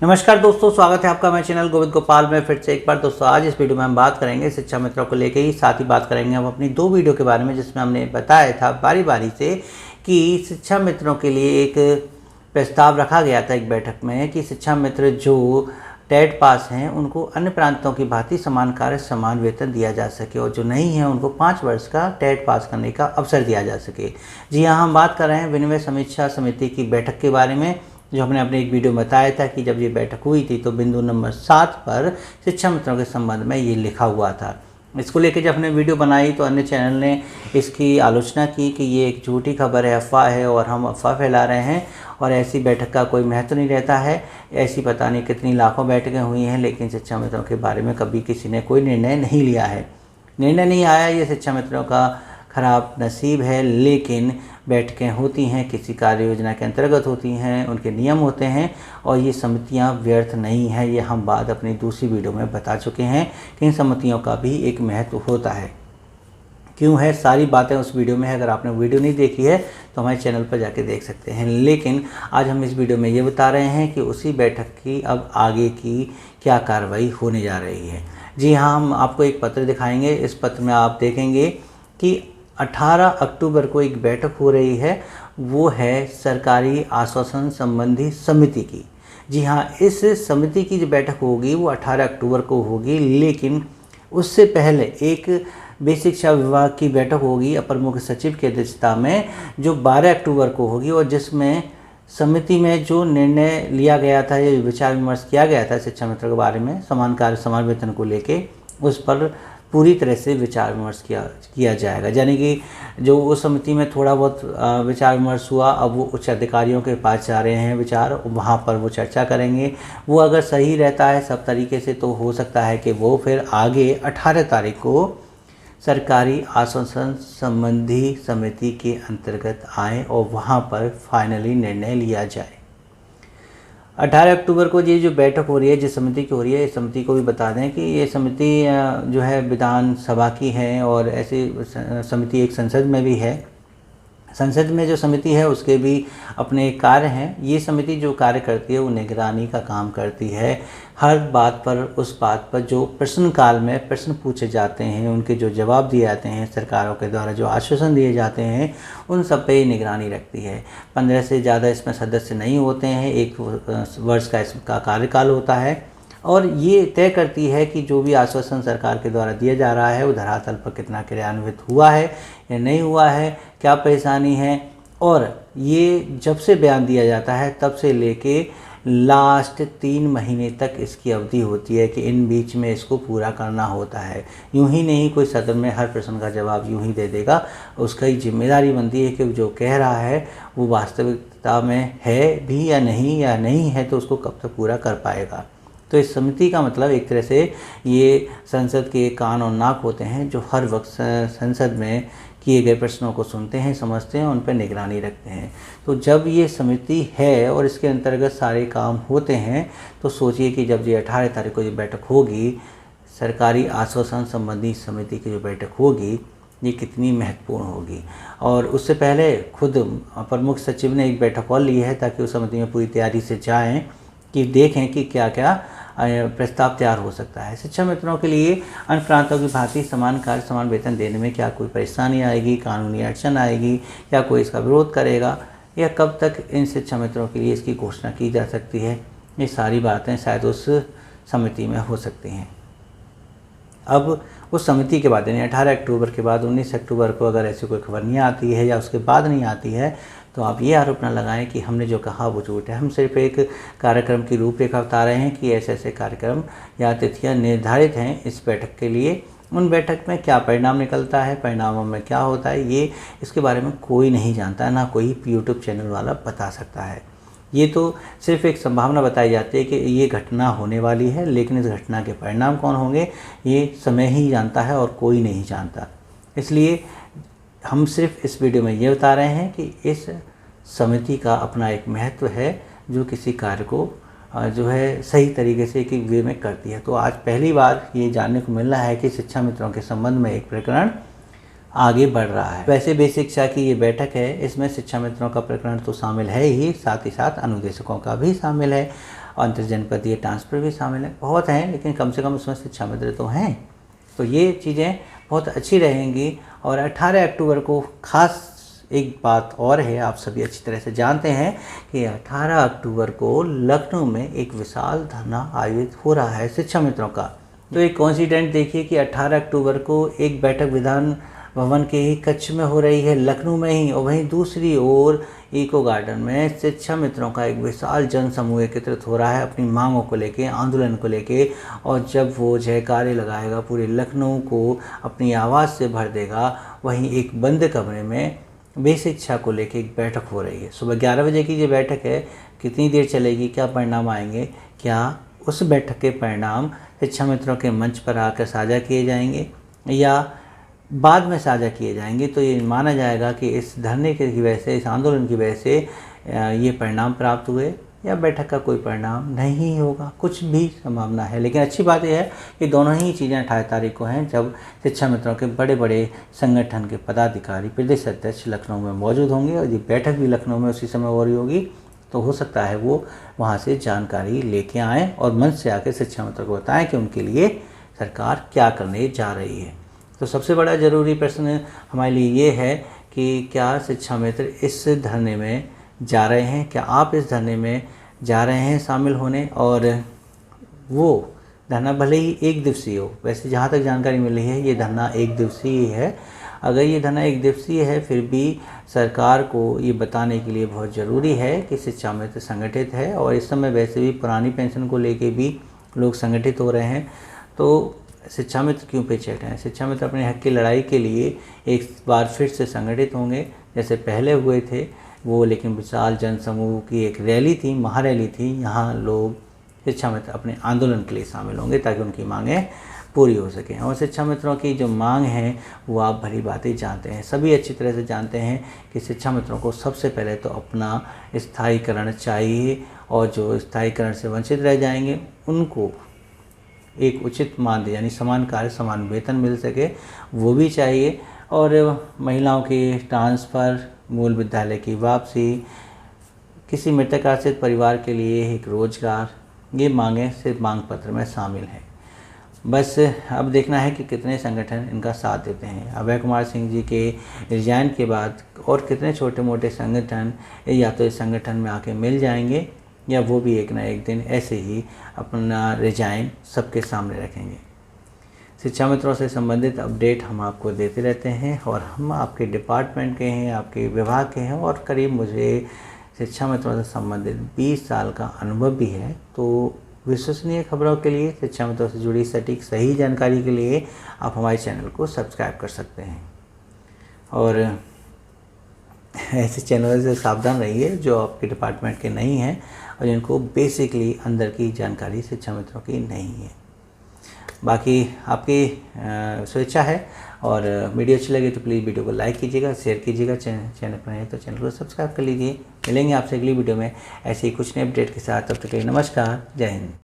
नमस्कार दोस्तों, स्वागत है आपका मेरे चैनल गोविंद गोपाल में फिर से एक बार। दोस्तों आज इस वीडियो में हम बात करेंगे शिक्षा मित्रों को लेकर ही, साथ ही बात करेंगे हम अपनी दो वीडियो के बारे में जिसमें हमने बताया था बारी बारी से कि शिक्षा मित्रों के लिए एक प्रस्ताव रखा गया था एक बैठक में कि शिक्षा मित्र जो टेट पास हैं उनको अन्य प्रांतों की भांति समान कार्य समान वेतन दिया जा सके और जो नहीं है उनको 5 वर्ष का टेट पास करने का अवसर दिया जा सके। जी हाँ, हम बात कर रहे हैं विनिमय समीक्षा समिति की बैठक के बारे में, जो हमने अपने एक वीडियो में बताया था कि जब ये बैठक हुई थी तो बिंदु नंबर 7 पर शिक्षा मित्रों के संबंध में ये लिखा हुआ था। इसको लेकर जब हमने वीडियो बनाई तो अन्य चैनल ने इसकी आलोचना की कि ये एक झूठी खबर है, अफवाह है और हम अफवाह फैला रहे हैं और ऐसी बैठक का कोई महत्व नहीं रहता है। ऐसी पता नहीं कितनी लाखों बैठकें हुई हैं, लेकिन शिक्षा मित्रों के बारे में कभी किसी ने कोई निर्णय नहीं लिया है। निर्णय नहीं आया, ये शिक्षा मित्रों का खराब नसीब है। लेकिन बैठकें होती हैं, किसी कार्य योजना के अंतर्गत होती हैं, उनके नियम होते हैं और ये समितियां व्यर्थ नहीं है। ये हम बात अपनी दूसरी वीडियो में बता चुके हैं कि इन समितियों का भी एक महत्व होता है। क्यों है, सारी बातें उस वीडियो में है। अगर आपने वीडियो नहीं देखी है तो हमारे चैनल पर जाके देख सकते हैं। लेकिन आज हम इस वीडियो में ये बता रहे हैं कि उसी बैठक की अब आगे की क्या कार्रवाई होने जा रही है। जी हाँ, हम आपको एक पत्र दिखाएंगे। इस पत्र में आप देखेंगे कि 18 अक्टूबर को एक बैठक हो रही है, वो है सरकारी आश्वासन संबंधी समिति की। जी हाँ, इस समिति की जो बैठक होगी वो 18 अक्टूबर को होगी, लेकिन उससे पहले एक बेसिक शिक्षा विभाग की बैठक होगी अपर मुख्य सचिव की अध्यक्षता में, जो 12 अक्टूबर को होगी और जिसमें समिति में जो निर्णय लिया गया था, ये विचार विमर्श किया गया था शिक्षा मित्रों के बारे में समान कार्य समान वेतन को लेके, उस पर पूरी तरह से विचार विमर्श किया जाएगा। यानी कि जो उस समिति में थोड़ा बहुत विचार विमर्श हुआ, अब वो उच्च अधिकारियों के पास जा रहे हैं विचार, वहाँ पर वो चर्चा करेंगे। वो अगर सही रहता है सब तरीके से तो हो सकता है कि वो फिर आगे 18 तारीख को सरकारी आश्वासन संबंधी समिति के अंतर्गत आए और वहाँ पर फाइनली निर्णय लिया जाए। 18 अक्टूबर को ये जो बैठक हो रही है, जिस समिति की हो रही है, इस समिति को भी बता दें कि ये समिति जो है विधानसभा की है और ऐसी समिति एक संसद में भी है। संसद में जो समिति है उसके भी अपने कार्य हैं। ये समिति जो कार्य करती है वो निगरानी का काम करती है। हर बात पर, उस बात पर जो प्रश्नकाल में प्रश्न पूछे जाते हैं, उनके जो जवाब दिए जाते हैं, सरकारों के द्वारा जो आश्वासन दिए जाते हैं, उन सब पे निगरानी रखती है। 15 से ज़्यादा इसमें सदस्य नहीं होते हैं, 1 वर्ष का इसका कार्यकाल होता है और ये तय करती है कि जो भी आश्वासन सरकार के द्वारा दिया जा रहा है वो धरातल पर कितना क्रियान्वित हुआ है या नहीं हुआ है, क्या परेशानी है। और ये जब से बयान दिया जाता है तब से लेके लास्ट 3 महीने तक इसकी अवधि होती है कि इन बीच में इसको पूरा करना होता है। यूं ही नहीं कोई सदन में हर प्रश्न का जवाब यूं ही दे देगा, उसका ही जिम्मेदारी बनती है कि जो कह रहा है वो वास्तविकता में है भी या नहीं है तो उसको कब तक पूरा कर पाएगा। तो इस समिति का मतलब एक तरह से ये संसद के कान और नाक होते हैं, जो हर वक्त संसद में किए गए प्रश्नों को सुनते हैं, समझते हैं, उन पर निगरानी रखते हैं। तो जब ये समिति है और इसके अंतर्गत सारे काम होते हैं तो सोचिए कि जब ये 18 तारीख को ये बैठक होगी, सरकारी आश्वासन संबंधी समिति की जो बैठक होगी, ये कितनी महत्वपूर्ण होगी। और उससे पहले खुद अपर मुख्य सचिव ने एक बैठक और ली है ताकि उस समिति में पूरी तैयारी से जाएँ कि देखें कि क्या क्या प्रस्ताव तैयार हो सकता है। शिक्षा मित्रों के लिए अन्य प्रांतों की भांति समान कार्य समान वेतन देने में क्या कोई परेशानी आएगी, कानूनी अड़चन आएगी, या कोई इसका विरोध करेगा, या कब तक इन शिक्षा मित्रों के लिए इसकी घोषणा की जा सकती है, ये सारी बातें शायद उस समिति में हो सकती हैं। अब उस समिति के बाद यानी 18 अक्टूबर के बाद 19 अक्टूबर को अगर ऐसी कोई खबर नहीं आती है या उसके बाद नहीं आती है तो आप ये आरोप न लगाएं कि हमने जो कहा वो झूठ है। हम सिर्फ एक कार्यक्रम की रूपरेखा बता रहे हैं कि ऐसे ऐसे कार्यक्रम या तिथियां निर्धारित हैं इस बैठक के लिए। उन बैठक में क्या परिणाम निकलता है, परिणामों में क्या होता है, ये इसके बारे में कोई नहीं जानता है, ना कोई यूट्यूब चैनल वाला बता सकता है। ये तो सिर्फ एक संभावना बताई जाती है कि ये घटना होने वाली है, लेकिन इस घटना के परिणाम कौन होंगे ये समय ही जानता है और कोई नहीं जानता। इसलिए हम सिर्फ इस वीडियो में ये बता रहे हैं कि इस समिति का अपना एक महत्व है जो किसी कार्य को जो है सही तरीके से एक वे में करती है। तो आज पहली बार ये जानने को मिल रहा है कि शिक्षा मित्रों के संबंध में एक प्रकरण आगे बढ़ रहा है। वैसे बेसिक शिक्षा की ये बैठक है, इसमें शिक्षा मित्रों का प्रकरण तो शामिल है ही, साथ ही साथ अनुदेशकों का भी शामिल है। और अंतर्जनपदीय ट्रांसफ़र भी शामिल है। बहुत हैं, लेकिन कम से कम उसमें शिक्षा मित्र तो हैं। तो ये चीज़ें बहुत अच्छी रहेंगी। और 18 अक्टूबर को खास एक बात और है, आप सभी अच्छी तरह से जानते हैं कि 18 अक्टूबर को लखनऊ में एक विशाल धरना आयोजित हो रहा है शिक्षा मित्रों का। तो एक कोइंसिडेंट देखिए कि 18 अक्टूबर को एक बैठक विधान भवन के ही कक्ष में हो रही है, लखनऊ में ही, और वहीं दूसरी ओर इको गार्डन में शिक्षा मित्रों का एक विशाल जन समूह एकत्रित हो रहा है अपनी मांगों को लेके, आंदोलन को लेके। और जब वो जयकारे लगाएगा, पूरे लखनऊ को अपनी आवाज़ से भर देगा, वहीं एक बंद कमरे में वे शिक्षा को लेके एक बैठक हो रही है। सुबह 11 बजे की ये बैठक है, कितनी देर चलेगी, क्या परिणाम आएंगे, क्या उस बैठक के परिणाम शिक्षा मित्रों के मंच पर आकर साझा किए जाएंगे या बाद में साझा किए जाएंगे, तो ये माना जाएगा कि इस धरने की वजह से, इस आंदोलन की वजह से ये परिणाम प्राप्त हुए, या बैठक का कोई परिणाम नहीं होगा, कुछ भी संभावना है। लेकिन अच्छी बात यह है कि दोनों ही चीज़ें 18 तारीख को हैं, जब शिक्षा मित्रों के बड़े बड़े संगठन के पदाधिकारी, प्रदेश अध्यक्ष लखनऊ में मौजूद होंगे, और ये बैठक भी लखनऊ में उसी समय हो रही होगी। तो हो सकता है वो वहाँ से जानकारी लेके आएँ और मंच से आकर शिक्षा मित्रों को बताएं कि उनके लिए सरकार क्या करने जा रही है। तो सबसे बड़ा ज़रूरी प्रश्न हमारे लिए ये है कि क्या शिक्षा मित्र इस धरने में जा रहे हैं, क्या आप इस धरने में जा रहे हैं शामिल होने। और वो धरना भले ही 1 दिवसीय हो, वैसे जहाँ तक जानकारी मिली है ये धरना 1 दिवसीय है। अगर ये धरना 1 दिवसीय है, फिर भी सरकार को ये बताने के लिए बहुत ज़रूरी है कि शिक्षा मित्र संगठित है, और इस समय वैसे भी पुरानी पेंशन को लेके भी लोग संगठित हो रहे हैं। तो शिक्षा मित्र क्यों पीछे हटे हैं? शिक्षा मित्र अपने हक की लड़ाई के लिए एक बार फिर से संगठित होंगे, जैसे पहले हुए थे वो, लेकिन विशाल जनसमूह की एक रैली थी, महारैली थी। यहाँ लोग शिक्षा मित्र अपने आंदोलन के लिए शामिल होंगे ताकि उनकी मांगें पूरी हो सकें। और शिक्षा मित्रों की जो मांग है वो आप भली बातें जानते हैं, सभी अच्छी तरह से जानते हैं कि शिक्षा मित्रों को सबसे पहले तो अपना स्थायीकरण चाहिए, और जो स्थायीकरण से वंचित रह जाएंगे उनको एक उचित मानदेय यानी समान कार्य समान वेतन मिल सके, वो भी चाहिए। और महिलाओं की ट्रांसफ़र, मूल विद्यालय की वापसी, किसी मृतक आश्रित परिवार के लिए एक रोजगार, ये मांगें सिर्फ मांग पत्र में शामिल हैं। बस अब देखना है कि कितने संगठन इनका साथ देते हैं। अभय कुमार सिंह जी के रिजाइन के बाद और कितने छोटे मोटे संगठन या तो इस संगठन में आके मिल जाएंगे, या वो भी एक ना एक दिन ऐसे ही अपना रिजाइन सबके सामने रखेंगे। शिक्षा मित्रों से संबंधित अपडेट हम आपको देते रहते हैं, और हम आपके डिपार्टमेंट के हैं, आपके विभाग के हैं, और करीब मुझे शिक्षा मित्रों से संबंधित 20 साल का अनुभव भी है। तो विश्वसनीय खबरों के लिए, शिक्षा मित्रों से जुड़ी सटीक सही जानकारी के लिए आप हमारे चैनल को सब्सक्राइब कर सकते हैं। और ऐसे चैनल से सावधान रहिए जो आपके डिपार्टमेंट के नहीं हैं और जिनको बेसिकली अंदर की जानकारी शिक्षा मित्रों की नहीं है। बाकी आपकी स्वेच्छा है, और वीडियो अच्छी लगे तो प्लीज़ वीडियो को लाइक कीजिएगा, शेयर कीजिएगा। चैनल पर है तो चैनल को सब्सक्राइब कर लीजिए। मिलेंगे आपसे अगली वीडियो में ऐसे ही कुछ नए अपडेट के साथ। तब तक के लिए नमस्कार, जय हिंद।